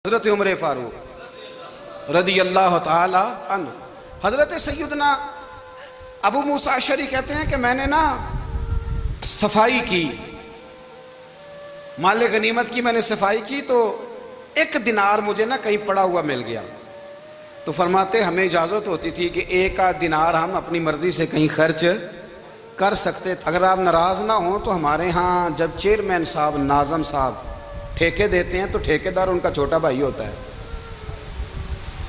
حضرت عمر فاروق رضی اللہ تعالی عنہ. حضرت سیدنا ابو موسیٰ اشعری کہتے ہیں کہ میں نے نا صفائی کی، مال غنیمت کی میں نے صفائی کی، تو ایک دینار مجھے نا کہیں پڑا ہوا مل گیا. تو فرماتے ہمیں اجازت ہوتی تھی کہ ایک آدھ دینار ہم اپنی مرضی سے کہیں خرچ کر سکتے. اگر آپ ناراض نہ ہوں تو ہمارے ہاں جب چیئرمین صاحب، ناظم صاحب ٹھیکے دیتے ہیں تو ٹھیکیدار ان کا چھوٹا بھائی ہوتا ہے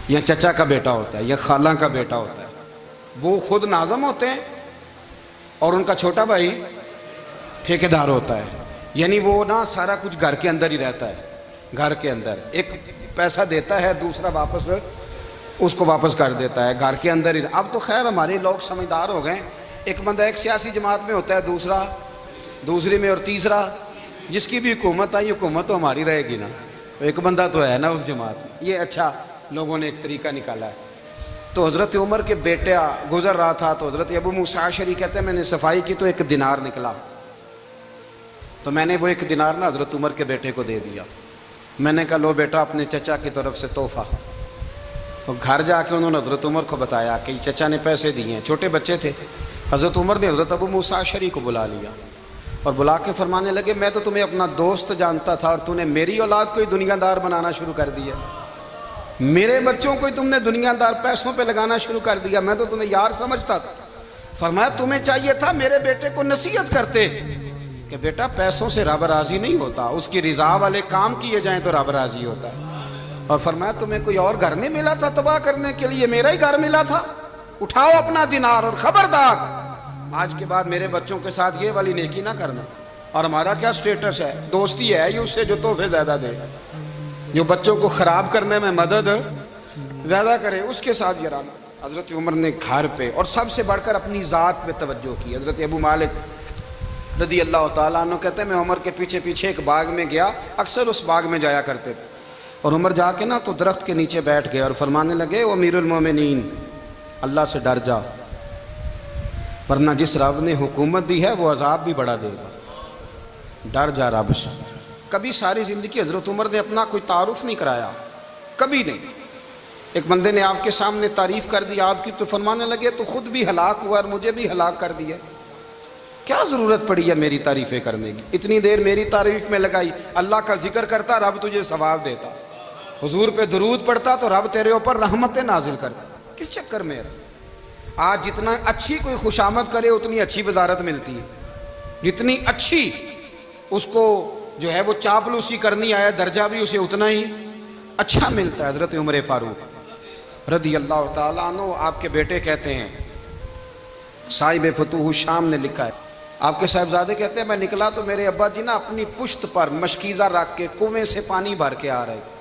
یا چچا کا بیٹا ہوتا ہے یا خالہ کا بیٹا ہوتا ہے. وہ خود ناظم ہوتے ہیں اور ان کا چھوٹا بھائی ٹھیکیدار ہوتا ہے. یعنی وہ نا سارا کچھ گھر کے اندر ہی رہتا ہے. گھر کے اندر ایک پیسہ دیتا ہے، دوسرا واپس اس کو واپس کر دیتا ہے. گھر کے اندر ہی. اب تو خیر ہمارے لوگ سمجھدار ہو گئے. ایک بندہ ایک سیاسی جماعت میں ہوتا ہے، دوسرا دوسری میں، اور تیسرا جس کی بھی حکومت آئی، حکومت تو ہماری رہے گی نا. ایک بندہ تو ہے نا اس جماعت میں. یہ اچھا لوگوں نے ایک طریقہ نکالا ہے. تو حضرت عمر کے بیٹا گزر رہا تھا تو حضرت ابو موسیٰ اشعری کہتے ہیں میں نے صفائی کی تو ایک دینار نکلا. تو میں نے وہ ایک دینار نا حضرت عمر کے بیٹے کو دے دیا. میں نے کہا لو بیٹا اپنے چچا کی طرف سے تحفہ. اور گھر جا کے انہوں نے حضرت عمر کو بتایا کہ چچا نے پیسے دیے ہیں. چھوٹے بچے تھے. حضرت عمر نے حضرت ابو موسیٰ اشعری کو بلا لیا اور بلا کے فرمانے لگے میں تو تمہیں اپنا دوست جانتا تھا اور تو نے میری اولاد کو ہی دنیا دار بنانا شروع کر دیا. میرے بچوں کو ہی تم نے دنیا دار پیسوں پہ لگانا شروع کر دیا. میں تو تمہیں یار سمجھتا تھا. فرمایا تمہیں چاہیے تھا میرے بیٹے کو نصیحت کرتے کہ بیٹا پیسوں سے رب راضی نہیں ہوتا، اس کی رضا والے کام کیے جائیں تو رب راضی ہوتا ہے. اور فرمایا تمہیں کوئی اور گھر نہیں ملا تھا تباہ کرنے کے لیے، میرا ہی گھر ملا تھا. اٹھاؤ اپنا دینار اور خبردار آج کے بعد میرے بچوں کے ساتھ یہ والی نیکی نہ کرنا. اور ہمارا کیا سٹیٹس ہے؟ دوستی ہے یہ اس سے جو تحفے زیادہ دے، جو بچوں کو خراب کرنے میں مدد زیادہ کرے، اس کے ساتھ یہ رہنا. حضرت عمر نے گھر پہ اور سب سے بڑھ کر اپنی ذات پہ توجہ کی. حضرت ابو مالک رضی اللہ تعالیٰ عنہ کہتے ہیں میں عمر کے پیچھے پیچھے ایک باغ میں گیا، اکثر اس باغ میں جایا کرتے تھے. اور عمر جا کے نا تو درخت کے نیچے بیٹھ گئے اور فرمانے لگے او امیر المومنین اللہ سے ڈر جا، ورنہ جس رب نے حکومت دی ہے وہ عذاب بھی بڑا دے گا. ڈر جا رب سے. کبھی ساری زندگی حضرت عمر نے اپنا کوئی تعارف نہیں کرایا، کبھی نہیں. ایک بندے نے آپ کے سامنے تعریف کر دی آپ کی تو فرمانے لگے تو خود بھی ہلاک ہوا اور مجھے بھی ہلاک کر دیا. کیا ضرورت پڑی ہے میری تعریفیں کرنے کی؟ اتنی دیر میری تعریف میں لگائی. اللہ کا ذکر کرتا رب تجھے ثواب دیتا، حضور پہ درود پڑھتا تو رب تیرے اوپر رحمتیں نازل کرتا. کس چکر میں؟ آج جتنا اچھی کوئی خوشامد کرے اتنی اچھی وزارت ملتی ہے، جتنی اچھی اس کو جو ہے وہ چاپلوسی کرنی آیا درجہ بھی اسے اتنا ہی اچھا ملتا ہے. حضرت عمر فاروق رضی اللہ تعالیٰ عنہ آپ کے بیٹے کہتے ہیں، صاحب فتوح الشام نے لکھا ہے، آپ کے صاحبزادے کہتے ہیں میں نکلا تو میرے ابا جی نا اپنی پشت پر مشکیزہ رکھ کے کنویں سے پانی بھر کے آ رہے تھے.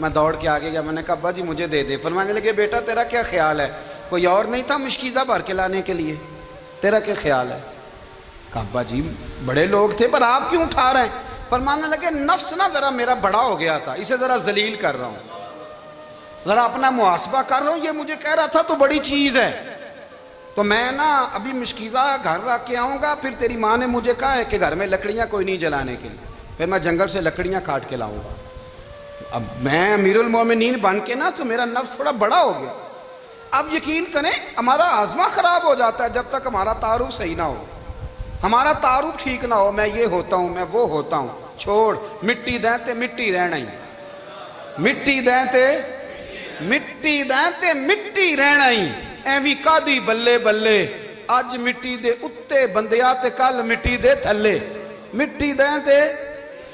میں دوڑ کے آگے گیا، میں نے کہا ابا جی مجھے دے دے. فرمانے لگے بیٹا تیرا کیا خیال ہے، کوئی اور نہیں تھا مشکیزہ بھر کے لانے کے لیے، تیرا کیا خیال ہے؟ کہا ابا جی بڑے لوگ تھے پر آپ کیوں اٹھا رہے ہیں؟ فرمانے لگے نفس نا ذرا میرا بڑا ہو گیا تھا، اسے ذرا ذلیل کر رہا ہوں، ذرا اپنا محاسبہ کر رہا ہوں. یہ مجھے کہہ رہا تھا تو بڑی چیز ہے تو میں نا ابھی مشکیزہ گھر رکھ کے آؤں گا، پھر تیری ماں نے مجھے کہا ہے کہ گھر میں لکڑیاں کوئی نہیں جلانے کے لیے، پھر میں جنگل سے لکڑیاں کاٹ کے لاؤں گا. اب میں امیر المومنین بن کے نا تو میرا نفس تھوڑا بڑا ہو گیا. اب یقین کریں ہمارا آزما خراب ہو جاتا ہے جب تک ہمارا تعارف صحیح نہ ہو، ہمارا تعارف ٹھیک نہ ہو. میں یہ ہوتا ہوں، میں وہ ہوتا ہوں. چھوڑ مٹی دیں تے مٹی رہنا ہی، مٹی دیں تے مٹی دیں تے مٹی رہنا ہی. ایویں کادی بلے بلے اج مٹی دے اتے بندیا تے کل مٹی دے تھلے. مٹی دیں تے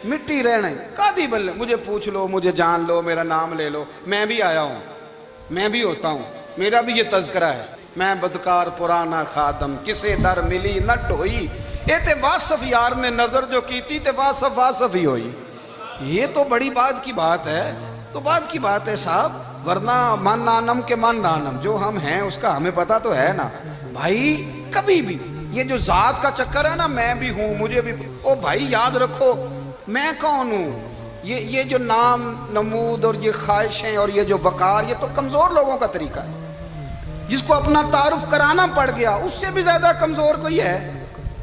مٹی رہنا ہی کادی بلے. مجھے پوچھ لو، مجھے جان لو، میرا نام لے لو، میں بھی آیا ہوں، میں بھی ہوتا ہوں، میرا بھی یہ تذکرہ ہے. میں بدکار پرانا خادم کسے در ملی نہ ڈھوئی، اے تے واصف یار نے نظر جو کیتی تے واصف واصف ہی ہوئی. یہ تو بڑی بات کی بات ہے، تو بات کی بات ہے صاحب. ورنہ من نانم کے من نانم، جو ہم ہیں اس کا ہمیں پتا تو ہے نا بھائی. کبھی بھی یہ جو ذات کا چکر ہے نا میں بھی ہوں مجھے بھی، او بھائی یاد رکھو میں کون ہوں. یہ جو نام نمود اور یہ خواہشیں اور یہ جو وقار، یہ تو کمزور لوگوں کا طریقہ ہے. جس کو اپنا تعارف کرانا پڑ گیا اس سے بھی زیادہ کمزور کوئی ہے.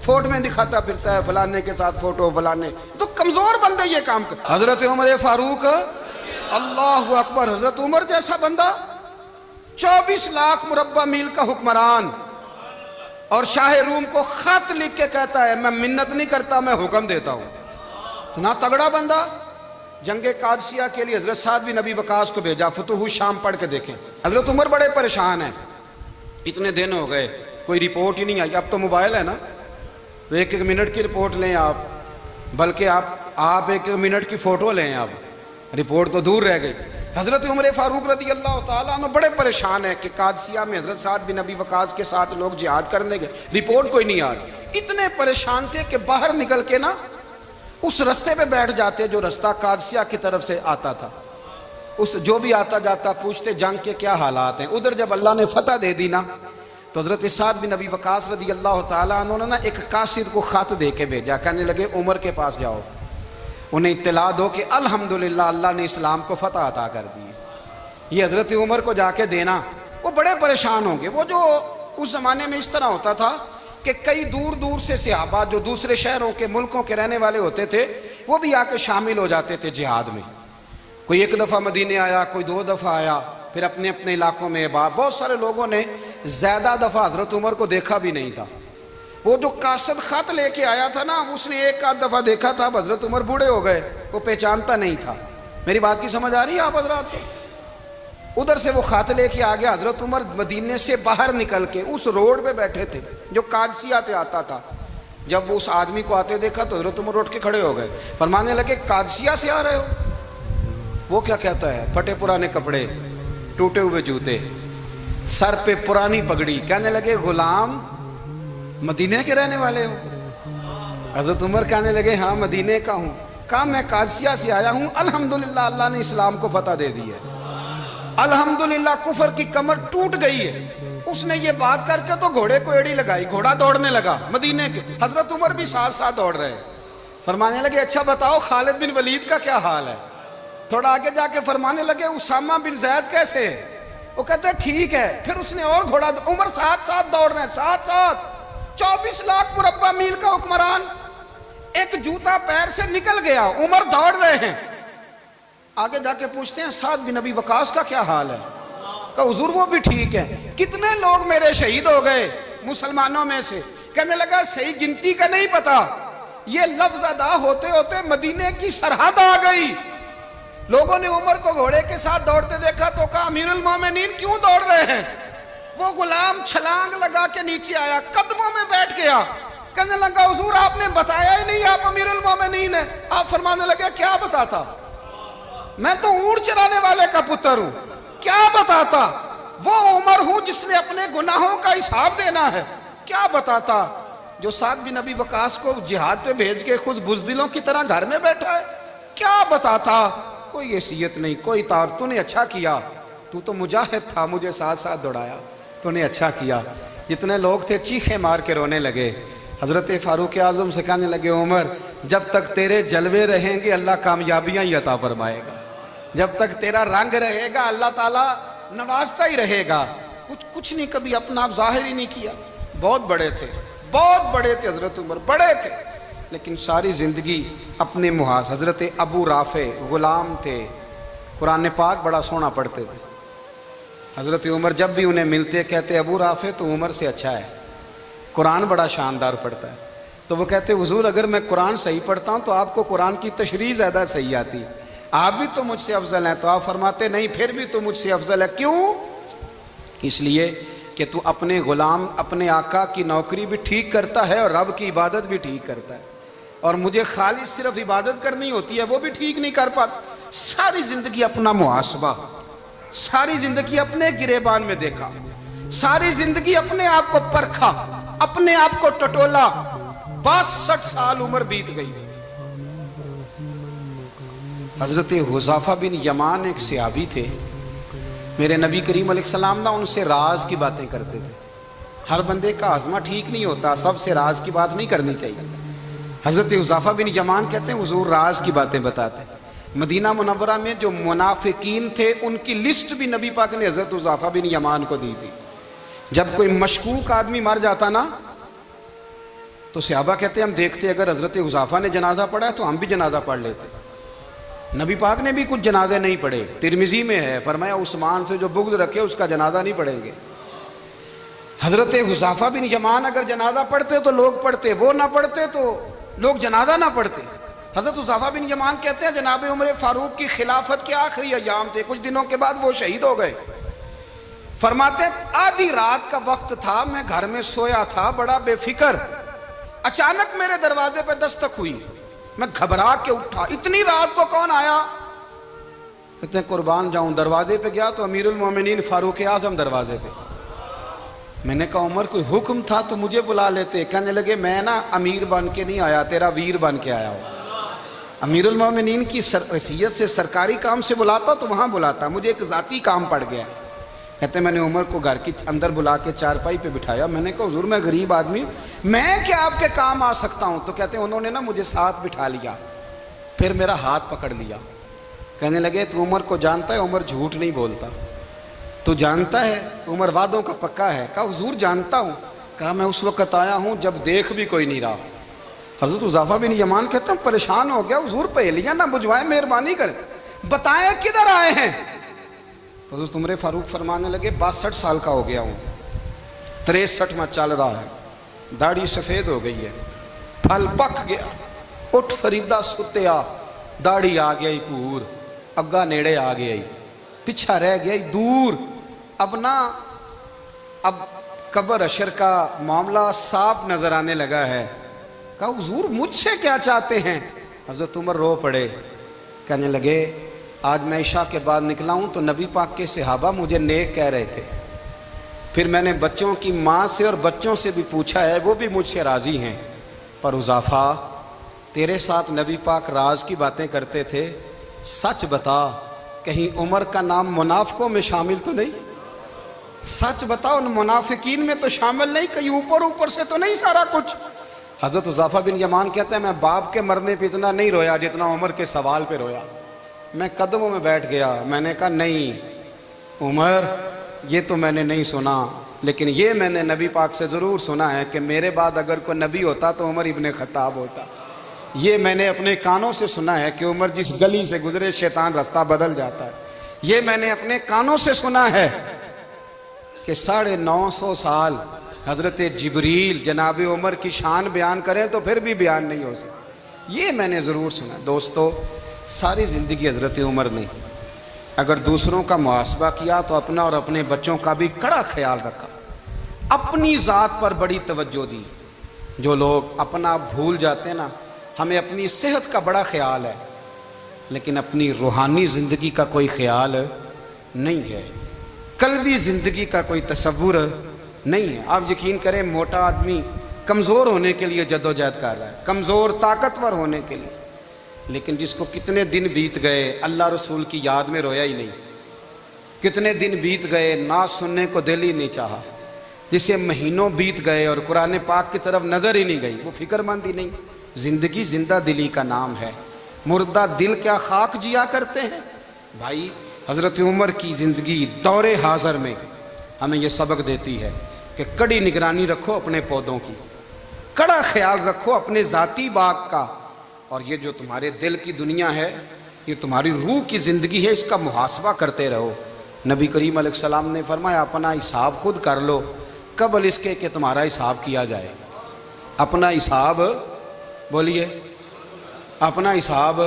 فوٹو میں دکھاتا پھرتا ہے فلانے کے ساتھ فوٹو فلانے، تو کمزور بندے یہ کام کرتا. حضرت عمر فاروق اللہ اکبر. حضرت عمر جیسا بندہ 24 لاکھ مربع میل کا حکمران اور شاہ روم کو خط لکھ کے کہتا ہے میں منت نہیں کرتا میں حکم دیتا ہوں. اتنا تگڑا بندہ. جنگ قادسیہ کے لیے حضرت سعد بن ابی وقاص کو بھیجا. فتوح شام پڑھ کے دیکھیں. حضرت عمر بڑے پریشان ہیں. اتنے دن ہو گئے کوئی رپورٹ ہی نہیں آئی. اب تو موبائل ہے نا تو ایک منٹ کی رپورٹ لیں آپ, بلکہ آپ ایک منٹ کی فوٹو لیں. آپ رپورٹ تو دور رہ گئی. حضرت عمر فاروق رضی اللہ تعالیٰ عنہ بڑے پریشان ہیں کہ قادسیہ میں حضرت سعد بن ابی وقاص کے ساتھ لوگ جہاد کرنے گئے, رپورٹ کوئی نہیں آ رہی. اتنے پریشان تھے کہ باہر نکل کے نا اس رستے پہ بیٹھ جاتے جو رستہ قادسیہ کی طرف سے آتا تھا. اس جو بھی آتا جاتا پوچھتے جنگ کے کیا حالات ہیں. ادھر جب اللہ نے فتح دے دی نا تو حضرت سعد بن ابی وقاص رضی اللہ تعالیٰ عنہ نے نا ایک قاصد کو خط دے کے بھیجا. کہنے لگے عمر کے پاس جاؤ, انہیں اطلاع دو کہ الحمدللہ اللہ نے اسلام کو فتح عطا کر دی. یہ حضرت عمر کو جا کے دینا. وہ بڑے پریشان ہوں گے. وہ جو اس زمانے میں اس طرح ہوتا تھا کہ کئی دور دور سے صحابہ جو دوسرے شہروں کے ملکوں کے رہنے والے ہوتے تھے وہ بھی آ کے شامل ہو جاتے تھے جہاد میں. کوئی ایک دفعہ مدینے آیا, کوئی 2 دفعہ آیا, پھر اپنے اپنے علاقوں میں. بہت سارے لوگوں نے زیادہ دفعہ حضرت عمر کو دیکھا بھی نہیں تھا. وہ جو قاصد خط لے کے آیا تھا نا اس نے 1 دفعہ دیکھا تھا. حضرت عمر بوڑھے ہو گئے, وہ پہچانتا نہیں تھا. میری بات کی سمجھ آ رہی ہے آپ حضرات کو؟ ادھر سے وہ خط لے کے آ گیا. حضرت عمر مدینے سے باہر نکل کے اس روڈ پہ بیٹھے تھے جو قادسیہ سے آتا تھا. جب وہ اس آدمی کو آتے دیکھا تو حضرت عمر اٹھ کے کھڑے ہو گئے, فرمانے لگے قادسیہ سے آ رہے ہو؟ وہ کیا کہتا ہے؟ پھٹے پرانے کپڑے, ٹوٹے ہوئے جوتے, سر پہ پرانی پگڑی. کہنے لگے غلام مدینے کے رہنے والے ہو؟ حضرت عمر کہنے لگے ہاں مدینے کا ہوں. کہا میں قادسیہ سے آیا ہوں, الحمدللہ اللہ نے اسلام کو فتح دے دی ہے, الحمدللہ کفر کی کمر ٹوٹ گئی ہے. اس نے یہ بات کر کے تو گھوڑے کو ایڑی لگائی, گھوڑا دوڑنے لگا مدینے کے. حضرت عمر بھی ساتھ ساتھ دوڑ رہے. فرمانے لگے اچھا بتاؤ خالد بن ولید کا کیا حال ہے؟ تھوڑا آگے جا کے فرمانے لگے اسامہ بن زید کیسے ہے؟ وہ کہتے ہیں ٹھیک ہے. پھر اس نے اور گھوڑا. عمر ساتھ ساتھ دوڑ رہے ہیں, ساتھ ساتھ. 24 لاکھ مربع میل کا حکمران, ایک جوتا پیر سے نکل گیا, عمر دوڑ رہے ہیں. آگے جا کے پوچھتے ہیں سعد بن ابی وقاص کا کیا حال ہے؟ کہا حضور وہ بھی ٹھیک ہے. کتنے لوگ میرے شہید ہو گئے مسلمانوں میں سے؟ کہنے لگا صحیح گنتی کا نہیں پتا. یہ لفظ ادا ہوتے ہوتے مدینے کی سرحد آ گئی. لوگوں نے عمر کو گھوڑے کے ساتھ دوڑتے دیکھا تو کہا امیر المومنین کیوں دوڑ رہے ہیں؟ وہ غلام چھلانگ لگا کے نیچے آیا, قدموں میں بیٹھ گیا. کہنے لگا حضور آپ نے بتایا ہی نہیں آپ امیر المومنین ہیں. آپ فرمانے لگے کیا بتاتا؟ میں تو اونٹ چرانے والے کا پتر ہوں, کیا بتاتا؟ وہ عمر ہوں جس نے اپنے گناہوں کا حساب دینا ہے. کیا بتاتا؟ جو سعد بن ابی وقاص کو جہاد پہ بھیج کے خود بزدلوں کی طرح گھر میں بیٹھا ہے. کیا بتاتا؟ کوئی حیثیت نہیں, کوئی تار. تو نے اچھا کیا, تو تو مجاہد تھا, مجھے ساتھ ساتھ دوڑایا, تو نے اچھا کیا. جتنے لوگ تھے چیخیں مار کے رونے لگے. حضرت فاروق اعظم سے کہنے لگے عمر جب تک تیرے جلوے رہیں گے اللہ کامیابیاں ہی عطا فرمائے گا, جب تک تیرا رنگ رہے گا اللہ تعالیٰ نوازتا ہی رہے گا. کچھ نہیں کبھی اپنا آپ ظاہر ہی نہیں کیا. بہت بڑے تھے, بہت بڑے تھے حضرت عمر, بڑے تھے, لیکن ساری زندگی اپنے محاذ. حضرت ابو رافع غلام تھے, قرآن پاک بڑا سونا پڑھتے تھے. حضرت عمر جب بھی انہیں ملتے کہتے ابو رافع تو عمر سے اچھا ہے, قرآن بڑا شاندار پڑھتا ہے. تو وہ کہتے حضور اگر میں قرآن صحیح پڑھتا ہوں تو آپ کو قرآن کی تشریح زیادہ صحیح آتی ہے, آپ بھی تو مجھ سے افضل ہیں. تو آپ فرماتے نہیں پھر بھی تو مجھ سے افضل ہے. کیوں؟ اس لیے کہ تو اپنے غلام اپنے آقا کی نوکری بھی ٹھیک کرتا ہے اور رب کی عبادت بھی ٹھیک کرتا ہے, اور مجھے خالص صرف عبادت کرنی ہوتی ہے وہ بھی ٹھیک نہیں کر پاتا. ساری زندگی اپنا محاسبہ, ساری زندگی اپنے گریبان میں دیکھا, ساری زندگی اپنے آپ کو پرکھا, اپنے آپ کو ٹٹولا. 62 سال عمر بیت گئی. حضرت حذیفہ بن یمان ایک صحابی تھے, میرے نبی کریم علیہ السلام نا ان سے راز کی باتیں کرتے تھے. ہر بندے کا ہاضمہ ٹھیک نہیں ہوتا, سب سے راز کی بات نہیں کرنی چاہیے. حضرت حذیفہ بن یمان کہتے ہیں حضور راز کی باتیں بتاتے ہیں. مدینہ منورہ میں جو منافقین تھے ان کی لسٹ بھی نبی پاک نے حضرت حذیفہ بن یمان کو دی تھی. جب کوئی مشکوک آدمی مر جاتا نا تو صحابہ کہتے ہیں ہم دیکھتے اگر حضرت حذیفہ نے جنازہ پڑھا ہے تو ہم بھی جنازہ پڑھ لیتے. نبی پاک نے بھی کچھ جنازے نہیں پڑھے. ترمذی میں ہے, فرمایا عثمان سے جو بغض رکھے اس کا جنازہ نہیں پڑھیں گے. حضرت حذیفہ بن یمان اگر جنازہ پڑھتے تو لوگ پڑھتے, وہ نہ پڑھتے تو لوگ جنازہ نہ پڑھتے. حضرت حذیفہ بن یمان کہتے ہیں جناب عمر فاروق کی خلافت کے آخری ایام تھے, کچھ دنوں کے بعد وہ شہید ہو گئے. فرماتے آدھی رات کا وقت تھا, میں گھر میں سویا تھا بڑا بے فکر, اچانک میرے دروازے پہ دستک ہوئی, میں گھبرا کے اٹھا, اتنی رات کو کون آیا؟ کہتے ہیں قربان جاؤں, دروازے پہ گیا تو امیر المومنین فاروق اعظم دروازے پہ. میں نے کہا عمر کوئی حکم تھا تو مجھے بلا لیتے. کہنے لگے میں نا امیر بن کے نہیں آیا, تیرا ویر بن کے آیا ہوں. امیر المومنین کی حیثیت سے سرکاری کام سے بلاتا تو وہاں بلاتا, مجھے ایک ذاتی کام پڑ گیا. کہتے ہیں میں نے عمر کو گھر کی اندر بلا کے چارپائی پہ بٹھایا. میں نے کہا حضور میں غریب آدمی, میں کیا آپ کے کام آ سکتا ہوں؟ تو کہتے ہیں انہوں نے نا مجھے ساتھ بٹھا لیا, پھر میرا ہاتھ پکڑ لیا. کہنے لگے تو عمر کو جانتا ہے؟ عمر جھوٹ نہیں بولتا. تو جانتا ہے عمر وعدوں کا پکا ہے؟ کہا حضور جانتا ہوں. کہا میں اس وقت آیا ہوں جب دیکھ بھی کوئی نہیں رہا. حضرت حذیفہ بن یمان کہتے ہیں پریشان ہو گیا, حضور پہلیاں نہ بجھوائیں, مہربانی کریں بتائیں کدھر آئے ہیں. تو حضرت عمر فاروق فرمانے لگے 62 سال کا ہو گیا ہوں, 63 میں چل رہا ہے, داڑھی سفید ہو گئی ہے, پھل پک گیا, اٹھ فریدہ ستیا, داڑھی آ گئی پور, اگا نیڑے آ گئی, پچھا رہ گئی دور. اب قبر اشر کا معاملہ صاف نظر آنے لگا ہے. کہا حضور مجھ سے کیا چاہتے ہیں؟ حضرت عمر رو پڑے, کہنے لگے آج میں عشاء کے بعد نکلا ہوں تو نبی پاک کے صحابہ مجھے نیک کہہ رہے تھے, پھر میں نے بچوں کی ماں سے اور بچوں سے بھی پوچھا ہے, وہ بھی مجھ سے راضی ہیں. پر حذیفہ تیرے ساتھ نبی پاک راز کی باتیں کرتے تھے, سچ بتا کہیں عمر کا نام منافقوں میں شامل تو نہیں؟ سچ بتا ان منافقین میں تو شامل نہیں, کہیں اوپر سے تو نہیں سارا کچھ؟ حضرت حذیفہ بن یمان کہتے ہیں میں باپ کے مرنے پہ اتنا نہیں رویا جتنا عمر کے سوال پہ رویا. میں قدموں میں بیٹھ گیا, میں نے کہا نہیں عمر یہ تو میں نے نہیں سنا, لیکن یہ میں نے نبی پاک سے ضرور سنا ہے کہ میرے بعد اگر کوئی نبی ہوتا تو عمر ابن خطاب ہوتا. یہ میں نے اپنے کانوں سے سنا ہے کہ عمر جس گلی سے گزرے شیطان رستہ بدل جاتا ہے. یہ میں نے اپنے کانوں سے سنا ہے کہ 950 سال حضرت جبریل جناب عمر کی شان بیان کریں تو پھر بھی بیان نہیں ہو سکتا. یہ میں نے ضرور سنا. دوستو ساری زندگی حضرت عمر نے اگر دوسروں کا محاسبہ کیا تو اپنا اور اپنے بچوں کا بھی کڑا خیال رکھا, اپنی ذات پر بڑی توجہ دی. جو لوگ اپنا بھول جاتے ہیں نا, ہمیں اپنی صحت کا بڑا خیال ہے لیکن اپنی روحانی زندگی کا کوئی خیال نہیں ہے, قلبی زندگی کا کوئی تصور نہیں ہے. آپ یقین کریں موٹا آدمی کمزور ہونے کے لیے جدوجہد کر رہا ہے, کمزور طاقتور ہونے کے لیے, لیکن جس کو کتنے دن بیت گئے اللہ رسول کی یاد میں رویا ہی نہیں, کتنے دن بیت گئے نہ سننے کو دل ہی نہیں چاہا, جسے مہینوں بیت گئے اور قرآن پاک کی طرف نظر ہی نہیں گئی, وہ فکر مند ہی نہیں. زندگی زندہ دلی کا نام ہے, مردہ دل کیا خاک جیا کرتے ہیں. بھائی حضرت عمر کی زندگی دور حاضر میں ہمیں یہ سبق دیتی ہے کہ کڑی نگرانی رکھو اپنے پودوں کی, کڑا خیال رکھو اپنے ذاتی باغ کا, اور یہ جو تمہارے دل کی دنیا ہے یہ تمہاری روح کی زندگی ہے, اس کا محاسبہ کرتے رہو. نبی کریم علیہ السلام نے فرمایا اپنا حساب خود کر لو قبل اس کے کہ تمہارا حساب کیا جائے. اپنا حساب بولیے, اپنا حساب.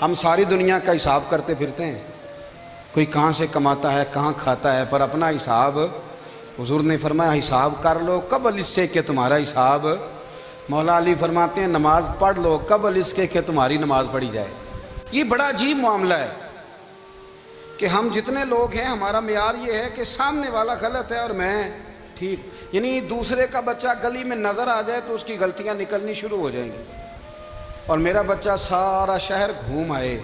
ہم ساری دنیا کا حساب کرتے پھرتے ہیں, کوئی کہاں سے کماتا ہے کہاں کھاتا ہے, پر اپنا حساب حضور نے فرمایا حساب کر لو قبل اس سے کہ تمہارا حساب. مولا علی فرماتے ہیں نماز پڑھ لو قبل اس کے کہ تمہاری نماز پڑھی جائے. یہ بڑا عجیب معاملہ ہے کہ ہم جتنے لوگ ہیں ہمارا معیار یہ ہے کہ سامنے والا غلط ہے اور میں ٹھیک, یعنی دوسرے کا بچہ گلی میں نظر آ جائے تو اس کی غلطیاں نکلنی شروع ہو جائیں گی, اور میرا بچہ سارا شہر گھوم آئے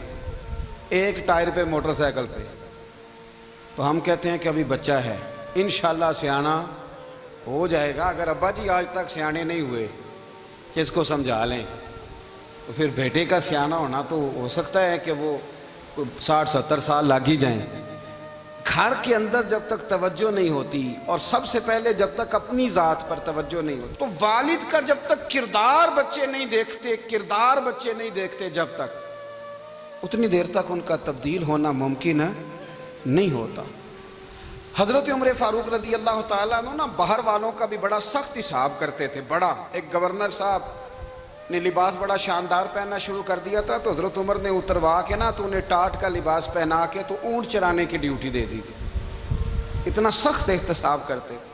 ایک ٹائر پہ موٹر سائیکل پہ تو ہم کہتے ہیں کہ ابھی بچہ ہے, انشاءاللہ سیانا ہو جائے گا. اگر ابا جی آج تک سیانے نہیں ہوئے کہ اس کو سمجھا لیں تو پھر بیٹے کا سیانا ہونا تو ہو سکتا ہے کہ وہ 60-70 سال لگ ہی جائیں. گھر کے اندر جب تک توجہ نہیں ہوتی اور سب سے پہلے جب تک اپنی ذات پر توجہ نہیں ہوتی, تو والد کا جب تک کردار بچے نہیں دیکھتے جب تک اتنی دیر تک ان کا تبدیل ہونا ممکن نہیں ہوتا۔ حضرت عمر فاروق رضی اللہ تعالیٰ عنہ نا باہر والوں کا بھی بڑا سخت حساب کرتے تھے۔ بڑا ایک گورنر صاحب نے لباس بڑا شاندار پہننا شروع کر دیا تھا تو حضرت عمر نے اتروا کے نا تو انہیں ٹاٹ کا لباس پہنا کے تو اونٹ چرانے کی ڈیوٹی دے دی تھی۔ اتنا سخت احتساب کرتے تھے۔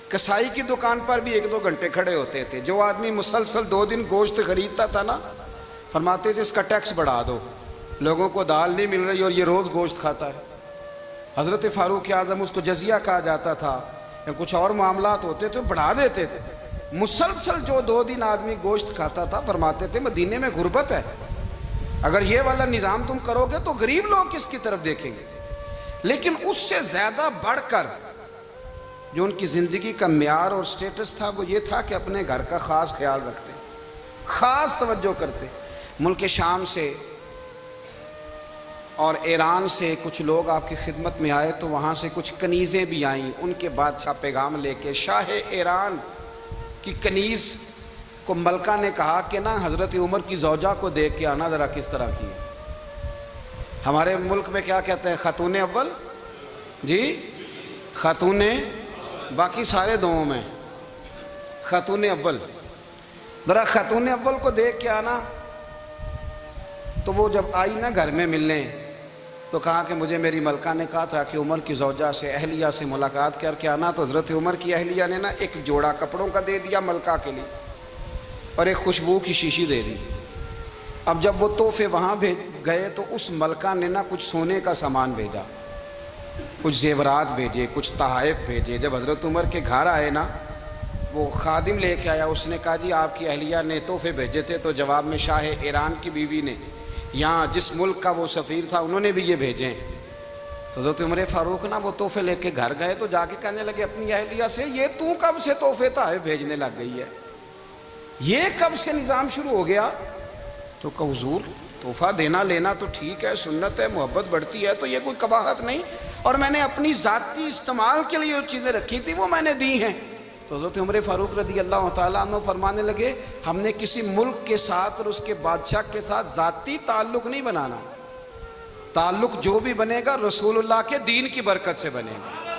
کسائی کی دکان پر بھی 1-2 گھنٹے کھڑے ہوتے تھے۔ جو آدمی مسلسل 2 دن گوشت خریدتا تھا نا، فرماتے تھے اس کا ٹیکس بڑھا دو، لوگوں کو دال نہیں مل رہی اور یہ روز گوشت کھاتا ہے۔ حضرت فاروق اعظم، اس کو جزیہ کہا جاتا تھا، یا کچھ اور معاملات ہوتے تو بڑھا دیتے تھے۔ مسلسل جو 2 دن آدمی گوشت کھاتا تھا، فرماتے تھے مدینے میں غربت ہے، اگر یہ والا نظام تم کرو گے تو غریب لوگ کس کی طرف دیکھیں گے۔ لیکن اس سے زیادہ بڑھ کر جو ان کی زندگی کا معیار اور سٹیٹس تھا وہ یہ تھا کہ اپنے گھر کا خاص خیال رکھتے، خاص توجہ کرتے۔ ملک شام سے اور ایران سے کچھ لوگ آپ کی خدمت میں آئے تو وہاں سے کچھ کنیزیں بھی آئیں، ان کے بادشاہ پیغام لے کے۔ شاہ ایران کی کنیز کو ملکہ نے کہا کہ نا حضرت عمر کی زوجہ کو دیکھ کے آنا ذرا کس طرح کی ہے۔ ہمارے ملک میں کیا کہتے ہیں؟ خاتون اول، جی خاتون، باقی سارے دووں میں خاتون اول، ذرا خاتون اول کو دیکھ کے آنا۔ تو وہ جب آئی نا گھر میں ملنے تو کہا کہ مجھے میری ملکہ نے کہا تھا کہ عمر کی زوجہ سے، اہلیہ سے ملاقات کر کے آنا۔ تو حضرت عمر کی اہلیہ نے نا ایک جوڑا کپڑوں کا دے دیا ملکہ کے لیے اور ایک خوشبو کی شیشی دے دی۔ اب جب وہ تحفے وہاں بھیج گئے تو اس ملکہ نے نا کچھ سونے کا سامان بھیجا، کچھ زیورات بھیجے، کچھ تحائف بھیجے۔ جب حضرت عمر کے گھر آئے نا، وہ خادم لے کے آیا، اس نے کہا جی آپ کی اہلیہ نے تحفے بھیجے تھے، تو جواب میں شاہ ایران کی بیوی نے، یہاں جس ملک کا وہ سفیر تھا، انہوں نے بھی یہ بھیجے۔ تو حضرت عمر فاروق نا وہ تحفے لے کے گھر گئے تو جا کے کہنے لگے اپنی اہلیہ سے، یہ تو کب سے تحفے تحائف بھیجنے لگ گئی ہے، یہ کب سے نظام شروع ہو گیا؟ تو کہ حضور تحفہ دینا لینا تو ٹھیک ہے، سنت ہے، محبت بڑھتی ہے، تو یہ کوئی قباحت نہیں، اور میں نے اپنی ذاتی استعمال کے لیے جو چیزیں رکھی تھی وہ میں نے دی ہیں۔ تو حضرت عمر فاروق رضی اللہ تعالیٰ عنہ فرمانے لگے ہم نے کسی ملک کے ساتھ اور اس کے بادشاہ کے ساتھ ذاتی تعلق نہیں بنانا، تعلق جو بھی بنے گا رسول اللہ کے دین کی برکت سے بنے گا۔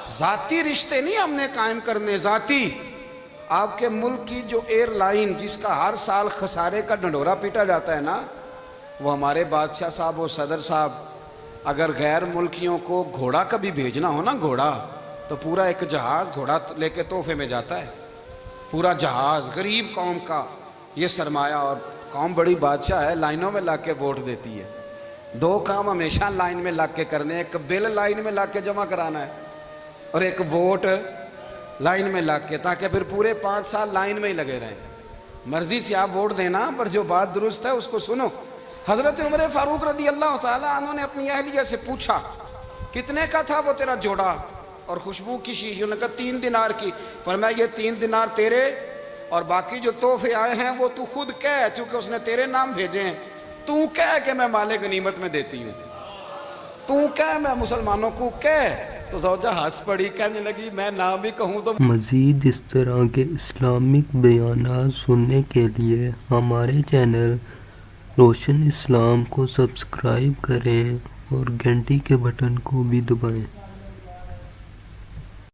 ذاتی رشتے نہیں ہم نے قائم کرنے، ذاتی۔ آپ کے ملک کی جو ایئر لائن جس کا ہر سال خسارے کا ڈنڈورا پیٹا جاتا ہے نا، وہ ہمارے بادشاہ صاحب اور صدر صاحب اگر غیر ملکیوں کو گھوڑا کبھی بھیجنا ہو نا، گھوڑا، تو پورا ایک جہاز گھوڑا لے کے تحفے میں جاتا ہے، پورا جہاز غریب قوم کا یہ سرمایہ، اور قوم بڑی بادشاہ ہے، لائنوں میں لگ کے ووٹ دیتی ہے۔ 2 کام ہمیشہ لائن میں لگ کے کرنے، ایک بل لائن میں لگ کے جمع کرانا ہے اور ایک ووٹ لائن میں لگ کے، تاکہ پھر پورے 5 سال لائن میں ہی لگے رہیں۔ مرضی سے آپ ووٹ دینا، پر جو بات درست ہے اس کو سنو۔ حضرت عمر فاروق رضی اللہ تعالیٰ عنہ نے اپنی اہلیہ سے پوچھا کتنے کا تھا وہ تیرا جوڑا اور خوشبو کی شیشی؟ انہوں نے کہا 3 دینار کی۔ فرمایا یہ 3 دینار تیرے، اور باقی جو تحفے آئے ہیں وہ تو خود کہہ، چونکہ اس نے تیرے نام بھیجے ہیں، تو کہہ کہ میں مال غنیمت میں دیتی ہوں، تو کہہ میں مسلمانوں کو کہہ۔ تو زوجہ ہنس پڑی، کہنے لگی میں نہ بھی کہوں تو۔ مزید اس طرح کے اسلامک بیانات سننے کے لیے ہمارے چینل روشن اسلام کو سبسکرائب کریں اور گھنٹی کے بٹن کو بھی دبائیں۔